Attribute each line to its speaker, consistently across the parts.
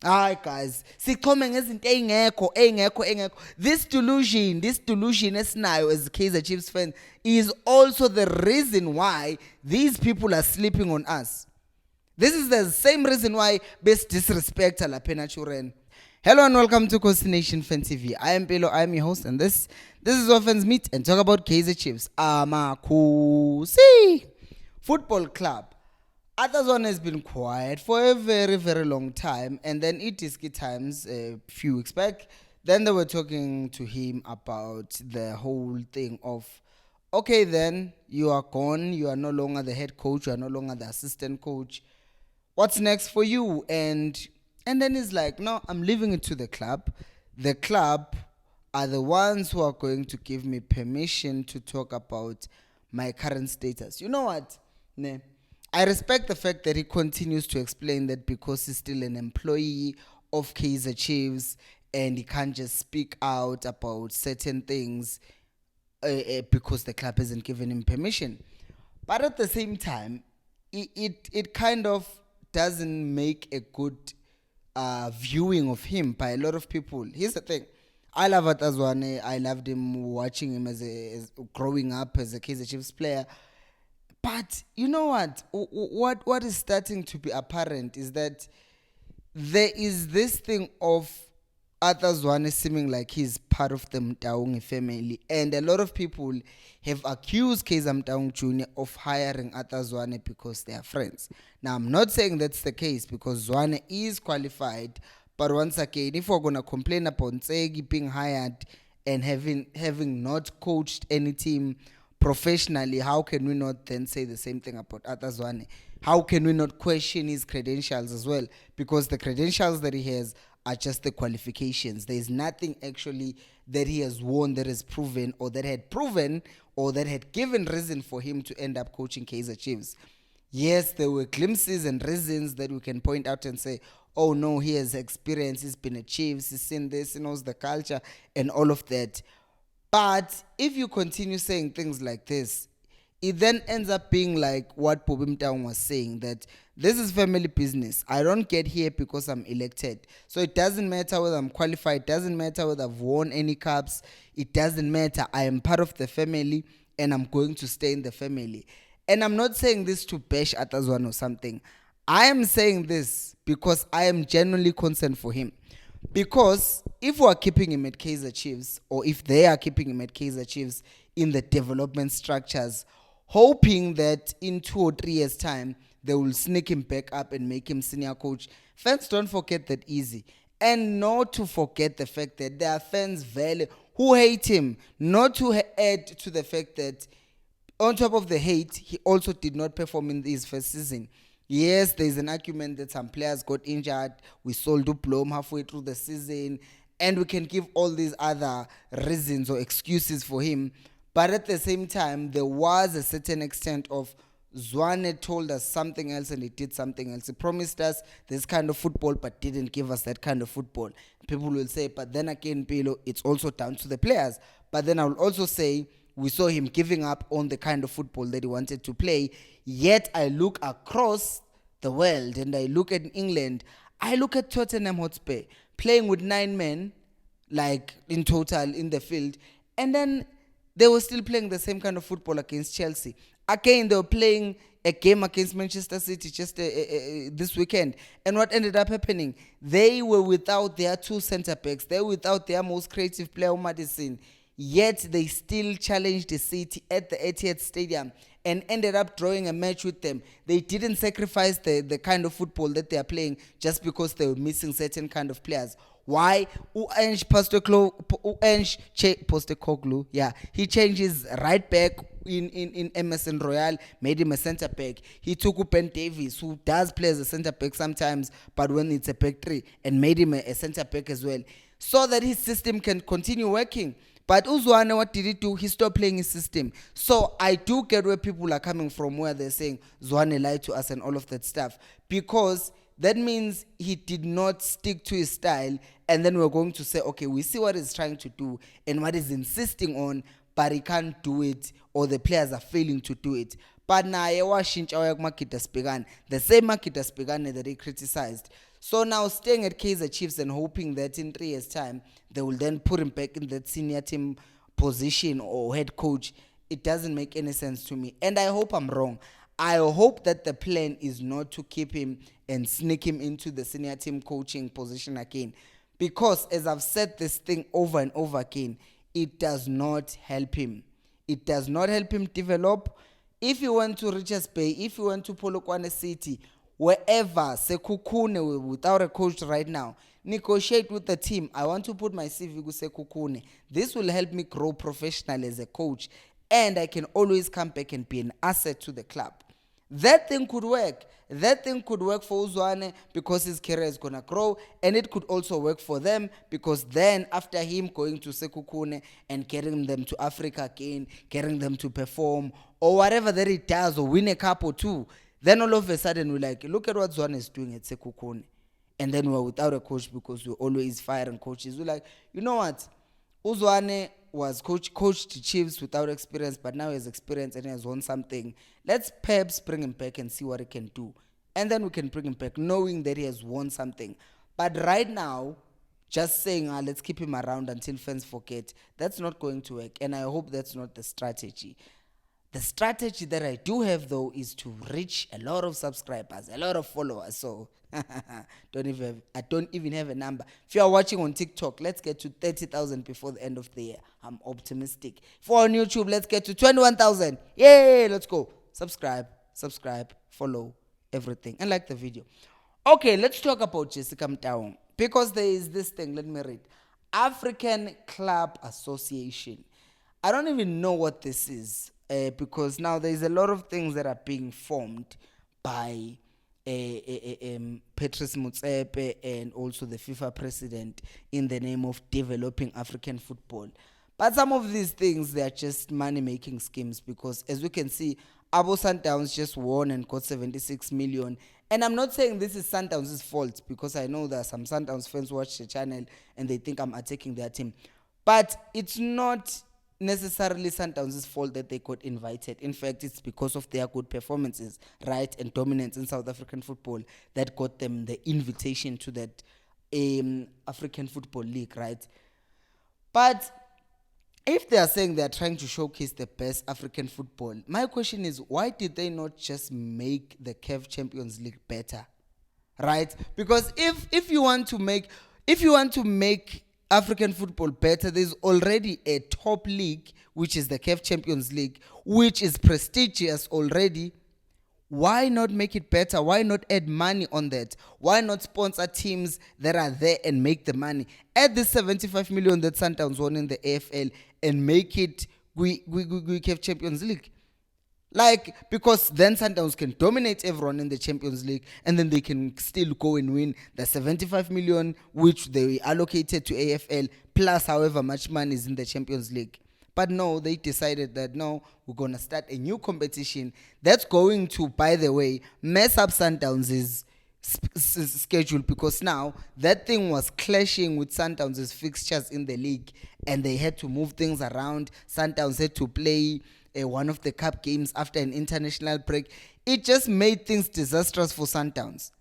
Speaker 1: Hi guys, sikhome ngezinto engekho. This delusion esinayo as Kaizer Chiefs fans is also the reason why these people are sleeping on us. This is the same reason why best disrespect la penaturen. Hello and welcome to Nation Fan TV. I am Pelo, I am your host, and this is where fans meet and talk about Kaizer Chiefs. Amakusi Football Club. Zwane has been quiet for a very, very long time, and then it is times a few weeks back. Then they were talking to him about the whole thing of, okay, then you are gone, you are no longer the head coach, you are no longer the assistant coach. What's next for you? And then he's like, no, I'm leaving it to the club. The club are the ones who are going to give me permission to talk about my current status. You know what? Ne? I respect the fact that he continues to explain that because he's still an employee of Kaizer Chiefs and he can't just speak out about certain things because the club hasn't given him permission. But at the same time, it kind of doesn't make a good viewing of him by a lot of people. Here's the thing. I love Zwane. I loved him watching him as growing up as a Kaizer Chiefs player. But you know what? What is starting to be apparent is that there is this thing of Zwane seeming like he's part of the Motaung family, and a lot of people have accused Kaizer Motaung Jr. of hiring Zwane because they are friends. Now, I'm not saying that's the case because Zwane is qualified, but once again, if we're gonna complain about Ntsegi being hired and having not coached any team professionally, how can we not then say the same thing about Zwane? How can we not question his credentials as well? Because the credentials that he has are just the qualifications. There is nothing actually that he has won that is proven or that had proven or that had given reason for him to end up coaching Kaizer Chiefs. Yes, there were glimpses and reasons that we can point out and say, oh no, he has experience, he's been a Chiefs, he's seen this, he knows the culture and all of that. But if you continue saying things like this, it then ends up being like what Bobby Motaung was saying, that this is family business. I don't get here because I'm elected. So it doesn't matter whether I'm qualified. It doesn't matter whether I've won any cups. It doesn't matter. I am part of the family and I'm going to stay in the family. And I'm not saying this to bash Zwane or something. I am saying this because I am genuinely concerned for him. Because if we are keeping him at Kaizer Chiefs, or if they are keeping him at Kaizer Chiefs in the development structures, hoping that in 2 or 3 years' time, they will sneak him back up and make him senior coach, fans don't forget that easy. And not to forget the fact that there are fans who hate him, not to add to the fact that on top of the hate, he also did not perform in his first season. Yes, there's an argument that some players got injured. We sold Duplom halfway through the season. And we can give all these other reasons or excuses for him. But at the same time, there was a certain extent of Zwane told us something else and he did something else. He promised us this kind of football but didn't give us that kind of football. People will say, but then again, Pilo, it's also down to the players. But then I will also say, we saw him giving up on the kind of football that he wanted to play. Yet I look across the world and I look at England. I look at Tottenham Hotspur playing with 9 men, like in total in the field. And then they were still playing the same kind of football against Chelsea. Again, they were playing a game against Manchester City just this weekend. And what ended up happening? They were without their 2 centre backs. They were without their most creative player, Madison. Yet they still challenged the City at the Etihad Stadium and ended up drawing a match with them. They didn't sacrifice the kind of football that they are playing just because they were missing certain kind of players. Why? Postecoglou, yeah, he changed his right back in Emerson Royal, made him a centre back. He took Ben Davies, who does play as a centre back sometimes, but when it's a back three, and made him a centre back as well, so that his system can continue working. But Zwane, what did he do? He stopped playing his system. So I do get where people are coming from, where they're saying Zwane lied to us and all of that stuff. Because that means he did not stick to his style. And then we're going to say, okay, we see what he's trying to do and what he's insisting on, but he can't do it, or the players are failing to do it. But now, the same Makita Spigane that he criticized. So now staying at Kaizer Chiefs and hoping that in 3 years' time they will then put him back in that senior team position or head coach, it doesn't make any sense to me. And I hope I'm wrong. I hope that the plan is not to keep him and sneak him into the senior team coaching position again. Because as I've said this thing over and over again, it does not help him. It does not help him develop. If you went to Richards Bay, if you went to Polokwane City, wherever, Sekukune, without a coach right now, negotiate with the team. I want to put my CV with Sekukune. This will help me grow professionally as a coach, and I can always come back and be an asset to the club. That thing could work. That thing could work for Zwane because his career is going to grow, and it could also work for them because then after him going to Sekukune and getting them to Africa again, getting them to perform or whatever that he does or win a cup or two, then all of a sudden we're like, look at what Zwane is doing at Sekukune. And then we're without a coach because we're always firing coaches. We're like, you know what? Zwane was coached Chiefs without experience, but now he has experience and he has won something. Let's perhaps bring him back and see what he can do. And then we can bring him back knowing that he has won something. But right now, just saying, let's keep him around until fans forget, that's not going to work. And I hope that's not the strategy. The strategy that I do have, though, is to reach a lot of subscribers, a lot of followers. So I don't even have a number. If you are watching on TikTok, let's get to 30,000 before the end of the year. I'm optimistic. For on YouTube, let's get to 21,000. Yay, let's go. Subscribe, follow, everything. And like the video. Okay, let's talk about Jessica Motaung. Because there is this thing, let me read. African Club Association. I don't even know what this is. Because now there's a lot of things that are being formed by Patrice Motsepe and also the FIFA president in the name of developing African football. But some of these things, they are just money-making schemes because as we can see, Abo Sundowns just won and got 76 million. And I'm not saying this is Sundowns' fault because I know that some Sundowns fans watch the channel and they think I'm attacking their team. But it's not necessarily Sundowns' fault that they got invited. In fact, it's because of their good performances, right, and dominance in South African football that got them the invitation to that African Football League, right? But if they are saying they are trying to showcase the best African football, my question is, why did they not just make the CAF Champions League better, right? Because if you want to make African football better, there's already a top league, which is the CAF Champions League, which is prestigious already. Why not make it better? Why not add money on that? Why not sponsor teams that are there and make the money? Add the 75 million that Sundowns won in the AFL and make it CAF Champions League. Like, because then Sundowns can dominate everyone in the Champions League and then they can still go and win the 75 million which they allocated to AFL plus however much money is in the Champions League. But no, they decided that no, we're going to start a new competition that's going to, by the way, mess up Sundowns' schedule because now that thing was clashing with Sundowns' fixtures in the league and they had to move things around. Sundowns had to play one of the cup games after an international break. It just made things disastrous for Sundowns.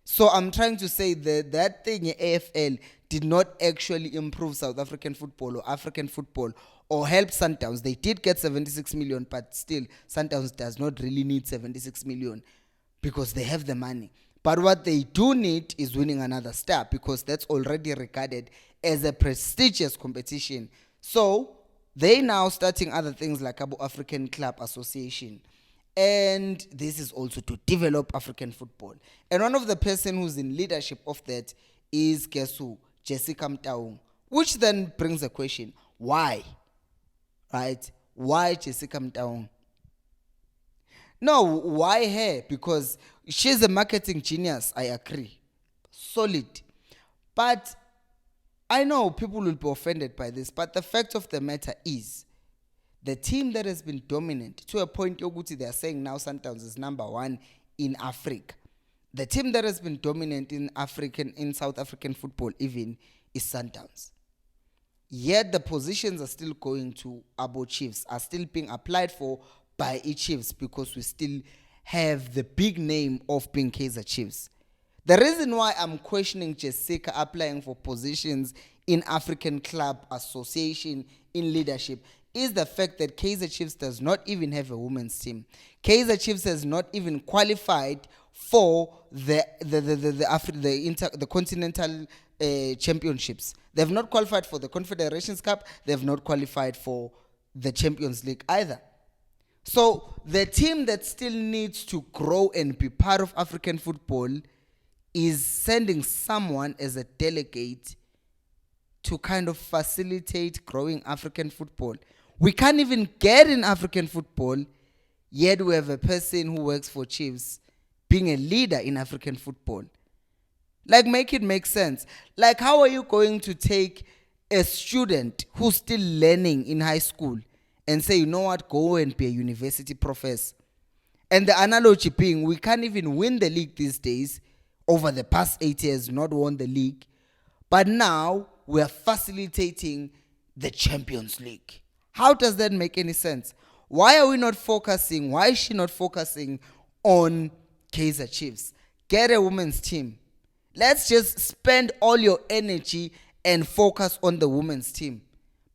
Speaker 1: So I'm trying to say that that thing in AFL did not actually improve South African football or African football or help Sundowns. They did get 76 million, but still Sundowns does not really need 76 million because they have the money. But what they do need is winning another star because that's already regarded as a prestigious competition. So they now starting other things like Abo African Club Association. And this is also to develop African football. And one of the person who's in leadership of that is Kesu, Jessica Motaung. Which then brings the question, why? Right? Why Jessica Motaung? No, why her? Because she's a marketing genius, I agree. Solid. But I know people will be offended by this, but the fact of the matter is, the team that has been dominant to a point Yoguti they are saying now Sundowns is number one in Africa. The team that has been dominant in South African football even is Sundowns. Yet the positions are still going to Abo Chiefs, are still being applied for by Chiefs because we still have the big name of being Kaizer Chiefs. The reason why I'm questioning Jessica applying for positions in African Club Association in leadership is the fact that Kaizer Chiefs does not even have a women's team. Kaizer Chiefs has not even qualified for the continental championships. They have not qualified for the Confederations Cup. They have not qualified for the Champions League either. So the team that still needs to grow and be part of African football is sending someone as a delegate to kind of facilitate growing African football. We can't even get in African football, yet we have a person who works for Chiefs being a leader in African football. Like, make it make sense. Like, how are you going to take a student who's still learning in high school and say, you know what, go and be a university professor? And the analogy being, we can't even win the league these days. Over the past 8 years, not won the league. But now we are facilitating the Champions League. How does that make any sense? Why are we not focusing? Why is she not focusing on Kaizer Chiefs? Get a women's team. Let's just spend all your energy and focus on the women's team.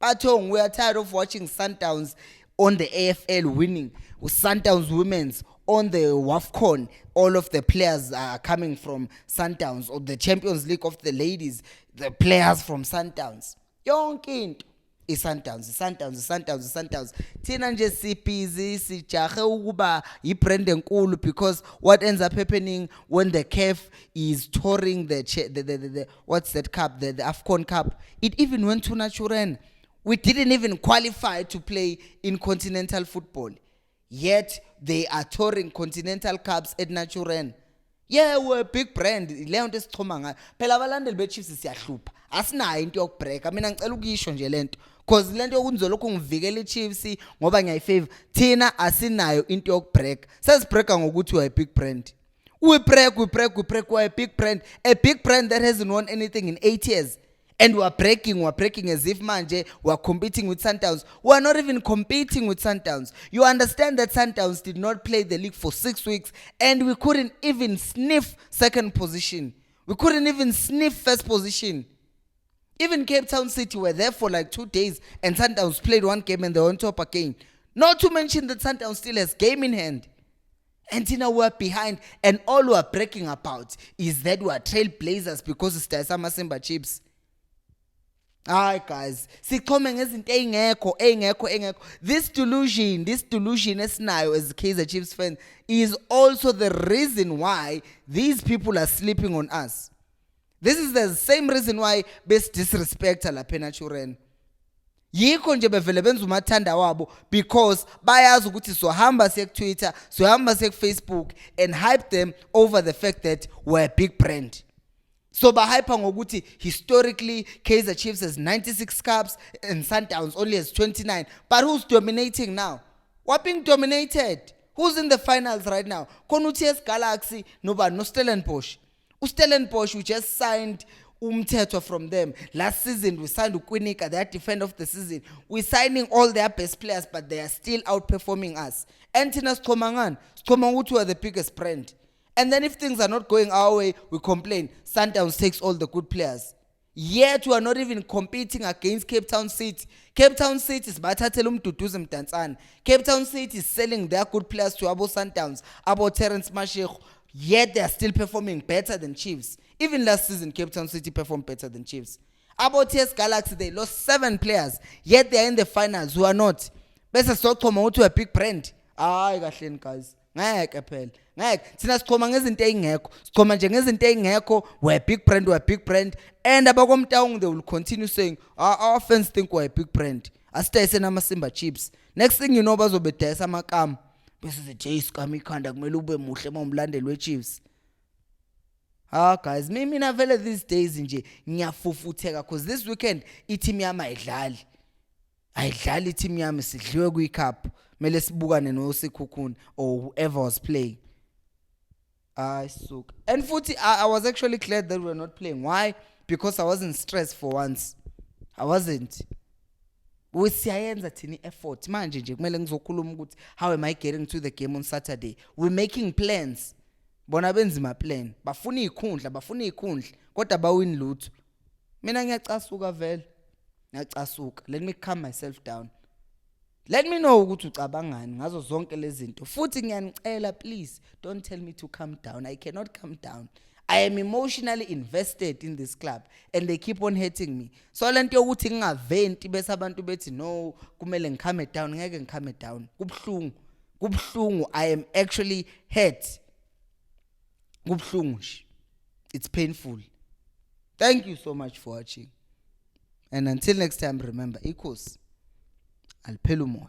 Speaker 1: Motaung, we are tired of watching Sundowns on the AFL winning. With Sundowns women's on the WAFCON, all of the players are coming from Sundowns, or the Champions League of the ladies, the players from Sundowns. Yonke into i-Sundowns. Thina nje sibhizi sijahe ukuba i-brand enkulu, because what ends up happening when the CAF is touring the what's that cup, the AFCON Cup, it even went to Naturen. We didn't even qualify to play in continental football. Yet they are touring continental cups at Naturen. Yeah, we're a big brand. Leyo nto esichoma ngayo. Phela abalandeli beChiefs siyahlupha. Asinayo into yokubreaka. Mina ngicela ukuyisho nje lento. Cause lento yokunizolokhu ngivikela iChiefs ngoba ngiyayifavor. Thina asinayo into yokubreaka. Sesibreaka ngokuthi we're a big brand. We break, we're a big brand. A big brand that hasn't won anything in 8 years. And we're breaking as if manje we're competing with Sundowns. We're not even competing with Sundowns. You understand that Sundowns did not play the league for 6 weeks, and we couldn't even sniff second position. We couldn't even sniff first position. Even Cape Town City were there for like 2 days, and Sundowns played one game and they're on top again. Not to mention that Sundowns still has game in hand. And now we're behind, and all we're breaking about is that we're trailblazers because it's the Simba Chiefs. Hi guys, sikhome ngezinto engekho. This delusion esinayo as Kaizer Chiefs fans is also the reason why these people are sleeping on us. This is the same reason why best disrespect lapha eNaturen. Yikho nje bevele benza umathanda wabo, because bayazi ukuthi sohamba siye ku-Twitter, sohamba siye ku-Facebook and hype them over the fact that we're a big brand. So bahypa ngokuthi historically Kaizer Chiefs has 96 cups and Sundowns only has 29. But who's dominating now? We're being dominated. Who's in the finals right now? Konuties Galaxy, no Stellenbosch. Stellenbosch, we just signed umthetho from them. Last season we signed Ukwinika, their defender of the season. We're signing all their best players, but they are still outperforming us. And Tina Skomangan are the biggest brand. And then if things are not going our way, we complain. Sundowns takes all the good players. Yet we are not even competing against Cape Town City. Cape Town City is bathathela umduduze mdantsana. Cape Town City is selling their good players to abo Sundowns, abo Terence Mashego. Yet they are still performing better than Chiefs. Even last season, Cape Town City performed better than Chiefs. About TS Galaxy, they lost 7 players. Yet they are in the finals. Who are not? Bese sochoma ukuthi a big brand. Hayi kahleni guys. Ngeke phela. Ngeke. Thina sichoma ngezinto engekho. Sichoma nje ngezinto engekho. We're a big brand. And abakoMotaung, they will continue saying, our fans think we're a big brand. Asitayise nama-Simba Chiefs. Next thing you know, bazobedayisa amakama. Bese sithi isikama ikhanda kumele ube muhle mawumlandeli weChiefs. Guys, mina vele these days nje ngiyafufutheka because this weekend i-team yami ayidlali i-team yami sidliwe kwi-cup. Mele sibukane noSikhukhune or whoever was playing. Suka. And futhi I was actually glad that we were not playing. Why? Because I wasn't stressed for once. I wasn't. Siyayenza thini effort manje nje kumele ngizokhuluma ukuthi how am I getting to the game on Saturday. We're making plans. bona benza ima plan bafuna ikhundla kodwa bawini lutho. Mina ngiyacasuka vele, ngiyacasuka. Let me calm myself down. Let me know ukuthi ucabangani ngazo zonke lezi zinto. Futhi ngiyanicela, please don't tell me to calm down. I cannot calm down. I am emotionally invested in this club and they keep on hurting me. So lento yokuthi ngingaventi bese abantu bethi no kumele ngicalm down, ngeke ngicalm down. Kubhlungu. I am actually hurt. Kubhlungu nje. It's painful. Thank you so much for watching. And until next time, remember, equals. Alphela umoya.